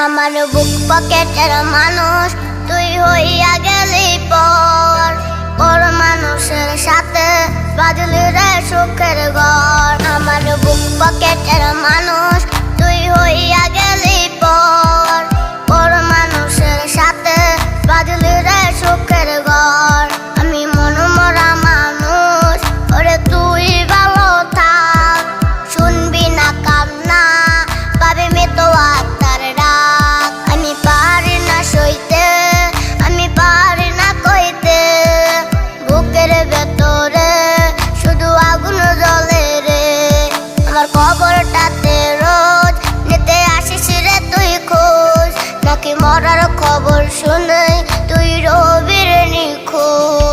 আমার বুক পকেটের মানুষ তুই হইয়া গেলি পর, পর মানুষের সাথে বাজলি রে সুখের ঘর। আমার বুক পকেটের মানুষ তুই হইয়া গেলি পর, পর মানুষের সাথে বাজলি রে সুখের ঘর। আমি মনমরা মানুষ, ওরে তুই ভালো থাক, শুনবি না কান্না পাবি মৃত আত্মার ডাক। আমি পারি না সইতে, আমি পারি না কইতে, বুকের ভেতরে শুধু আগুন জ্বলে রে। আমার খবরটাতে রোজ নিতে আসিস রে তুই খোঁজ, নাকি মরার খবর শুনে তুই রবি রে নিখোঁজ।